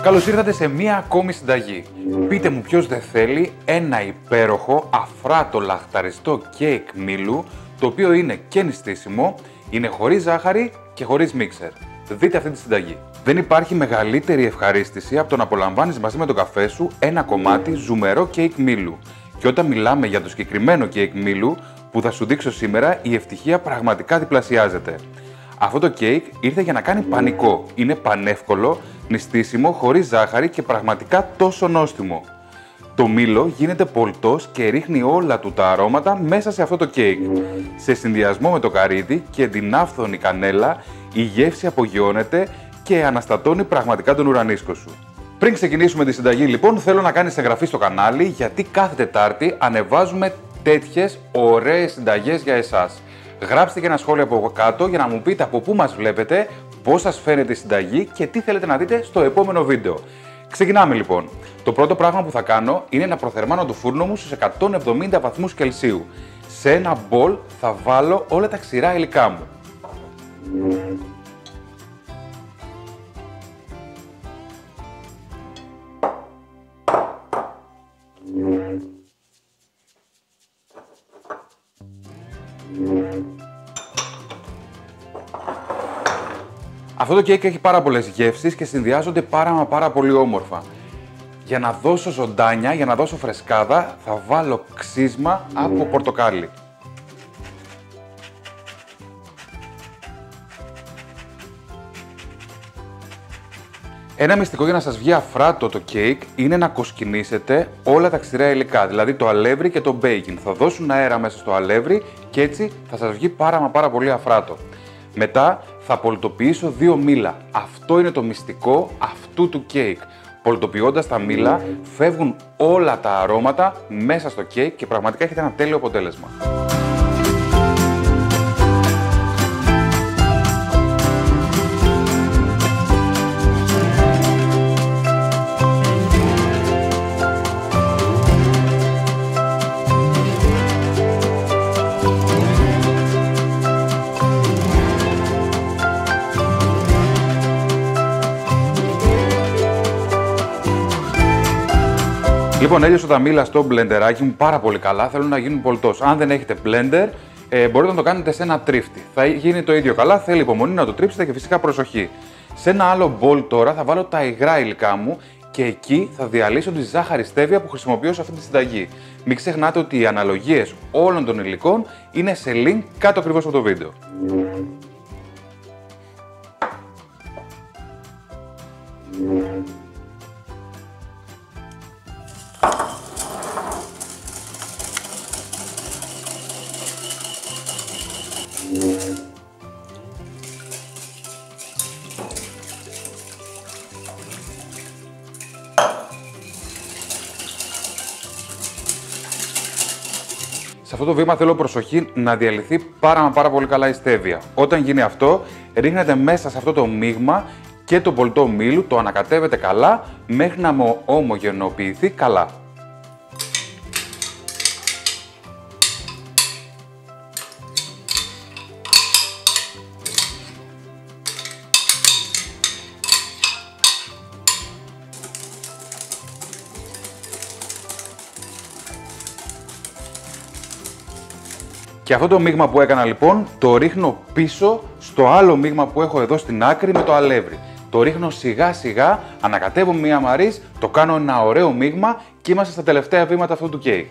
Καλώς ήρθατε σε μία ακόμη συνταγή. Πείτε μου ποιος δεν θέλει ένα υπέροχο αφράτο λαχταριστό κέικ μήλου, το οποίο είναι και νηστίσιμο, είναι χωρίς ζάχαρη και χωρίς μίξερ. Δείτε αυτή τη συνταγή. Δεν υπάρχει μεγαλύτερη ευχαρίστηση από το να απολαμβάνεις μαζί με τον καφέ σου ένα κομμάτι ζουμερό κέικ μήλου. Και όταν μιλάμε για το συγκεκριμένο κέικ μήλου που θα σου δείξω σήμερα, η ευτυχία πραγματικά διπλασιάζεται. Αυτό το κέικ ήρθε για να κάνει πανικό. Είναι πανεύκολο, νηστίσιμο, χωρίς ζάχαρη και πραγματικά τόσο νόστιμο. Το μήλο γίνεται πολτός και ρίχνει όλα του τα αρώματα μέσα σε αυτό το κέικ. Σε συνδυασμό με το καρύδι και την άφθονη κανέλα, η γεύση απογειώνεται και αναστατώνει πραγματικά τον ουρανίσκο σου. Πριν ξεκινήσουμε τη συνταγή λοιπόν, θέλω να κάνεις εγγραφή στο κανάλι, γιατί κάθε Τετάρτη ανεβάζουμε τέτοιες ωραίες συνταγές για εσάς. Γράψτε και ένα σχόλιο από κάτω για να μου πείτε από πού μας βλέπετε, πώς σας φαίνεται η συνταγή και τι θέλετε να δείτε στο επόμενο βίντεο. Ξεκινάμε λοιπόν. Το πρώτο πράγμα που θα κάνω είναι να προθερμάνω το φούρνο μου στους 170 βαθμούς Κελσίου. Σε ένα μπολ θα βάλω όλα τα ξηρά υλικά μου. Αυτό το κέικ έχει πάρα πολλές γεύσεις και συνδυάζονται πάρα πολύ όμορφα. Για να δώσω ζωντάνια, για να δώσω φρεσκάδα, θα βάλω ξύσμα από πορτοκάλι. Ένα μυστικό για να σας βγει αφράτο το κέικ είναι να κοσκινήσετε όλα τα ξηρά υλικά, δηλαδή το αλεύρι και το μπέικιν. Θα δώσουν αέρα μέσα στο αλεύρι και έτσι θα σας βγει πάρα πολύ αφράτο. Μετά θα πολτοποιήσω 2 μήλα. Αυτό είναι το μυστικό αυτού του κέικ. Πολτοποιώντας τα μήλα, φεύγουν όλα τα αρώματα μέσα στο κέικ και πραγματικά έχετε ένα τέλειο αποτέλεσμα. Λοιπόν, έλειωσα τα μήλα στο μπλεντεράκι μου πάρα πολύ καλά, θέλω να γίνουν πολτός. Αν δεν έχετε blender, μπορείτε να το κάνετε σε ένα τρίφτη. Θα γίνει το ίδιο καλά, θέλει υπομονή να το τρίψετε και φυσικά προσοχή. Σε ένα άλλο μπολ τώρα θα βάλω τα υγρά υλικά μου και εκεί θα διαλύσω τη ζάχαρη στέβια που χρησιμοποιώ σε αυτή τη συνταγή. Μην ξεχνάτε ότι οι αναλογίες όλων των υλικών είναι σε link κάτω ακριβώς από το βίντεο. Σε αυτό το βήμα θέλω προσοχή να διαλυθεί πάρα πολύ καλά η στέβια. Όταν γίνει αυτό, ρίχνετε μέσα σε αυτό το μείγμα και το πολτό μήλου, το ανακατεύετε καλά μέχρι να ομογενοποιηθεί καλά. Και αυτό το μείγμα που έκανα λοιπόν, το ρίχνω πίσω στο άλλο μείγμα που έχω εδώ στην άκρη με το αλεύρι. Το ρίχνω σιγά σιγά, ανακατεύω μία μαρίς, το κάνω ένα ωραίο μείγμα και είμαστε στα τελευταία βήματα αυτού του κέικ.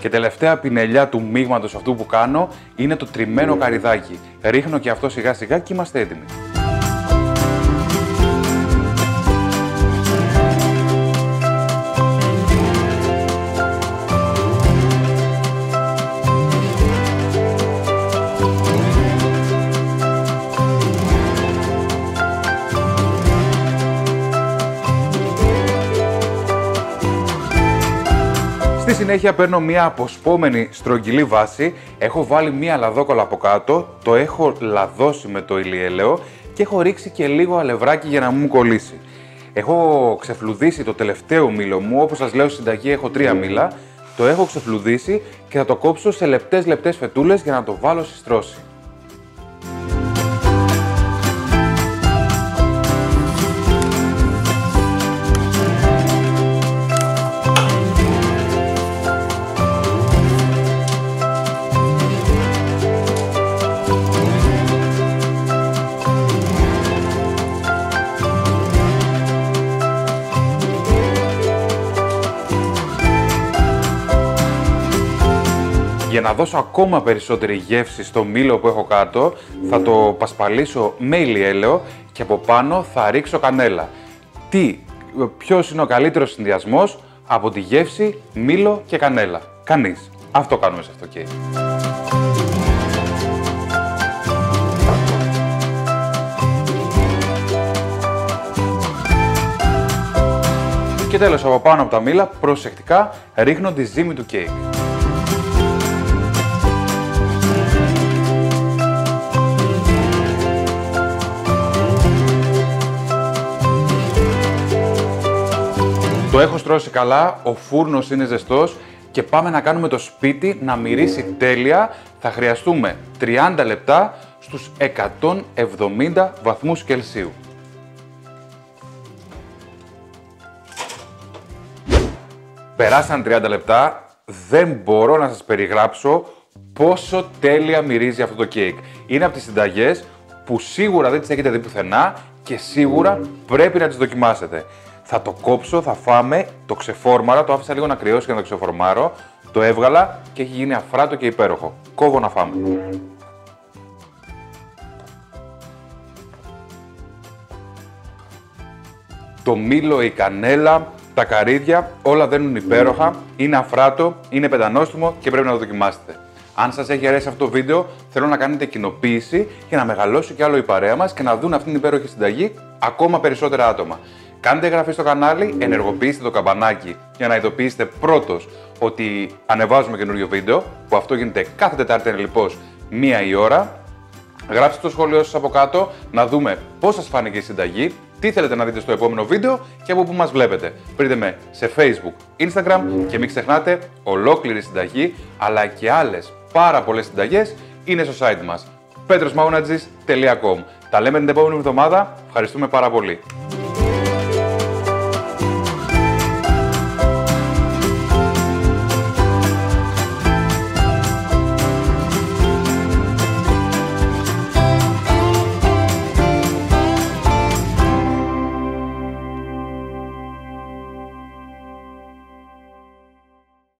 Και τελευταία πινελιά του μείγματος αυτού που κάνω είναι το τριμμένο καρυδάκι. Ρίχνω και αυτό σιγά σιγά και είμαστε έτοιμοι. Στη συνέχεια παίρνω μια αποσπόμενη στρογγυλή βάση, έχω βάλει μια λαδόκολλα από κάτω, το έχω λαδώσει με το ηλιέλαιο και έχω ρίξει και λίγο αλευράκι για να μου κολλήσει. Έχω ξεφλουδίσει το τελευταίο μήλο μου, όπως σας λέω στη συνταγή έχω 3 μήλα, το έχω ξεφλουδίσει και θα το κόψω σε λεπτές φετούλες για να το βάλω στη στρώση. Για να δώσω ακόμα περισσότερη γεύση στο μήλο που έχω κάτω, θα το πασπαλίσω με ηλιέλαιο και από πάνω θα ρίξω κανέλα. Ποιος είναι ο καλύτερος συνδυασμός από τη γεύση, μήλο και κανέλα? Κανείς. Αυτό κάνουμε σε αυτό το κέικ. Και τέλος, από πάνω από τα μήλα, προσεκτικά ρίχνω τη ζύμη του κέικ. Το έχω στρώσει καλά, ο φούρνος είναι ζεστός και πάμε να κάνουμε το σπίτι να μυρίσει τέλεια. Θα χρειαστούμε 30 λεπτά στους 170 βαθμούς Κελσίου. Περάσαν 30 λεπτά, δεν μπορώ να σας περιγράψω πόσο τέλεια μυρίζει αυτό το κέικ. Είναι από τις συνταγές που σίγουρα δεν τις έχετε δει πουθενά και σίγουρα πρέπει να τις δοκιμάσετε. Θα το κόψω, θα φάμε, το ξεφόρμαρα, το άφησα λίγο να κρυώσει για να το ξεφορμάρω, το έβγαλα και έχει γίνει αφράτο και υπέροχο. Κόβω να φάμε. Το μήλο, η κανέλα, τα καρύδια, όλα δένουν υπέροχα, είναι αφράτο, είναι πεντανόστιμο και πρέπει να το δοκιμάσετε. Αν σας έχει αρέσει αυτό το βίντεο, θέλω να κάνετε κοινοποίηση για να μεγαλώσει κι άλλο η παρέα μας και να δουν αυτήν την υπέροχη συνταγή ακόμα περισσότερα άτομα. Κάντε εγγραφή στο κανάλι, ενεργοποιήστε το καμπανάκι για να ειδοποιήσετε πρώτος ότι ανεβάζουμε καινούριο βίντεο, που αυτό γίνεται κάθε Τετάρτη ενελιπώς 1 η ώρα. Γράψτε το σχόλιο σας από κάτω να δούμε πώς σας φάνηκε η συνταγή, τι θέλετε να δείτε στο επόμενο βίντεο και από πού μας βλέπετε. Βρείτε με σε Facebook, Instagram και μην ξεχνάτε, ολόκληρη συνταγή αλλά και άλλες πάρα πολλές συνταγές είναι στο site μας petrosmaunatsis.com. Τα λέμε την επόμενη εβδομάδα. Ευχαριστούμε πάρα πολύ.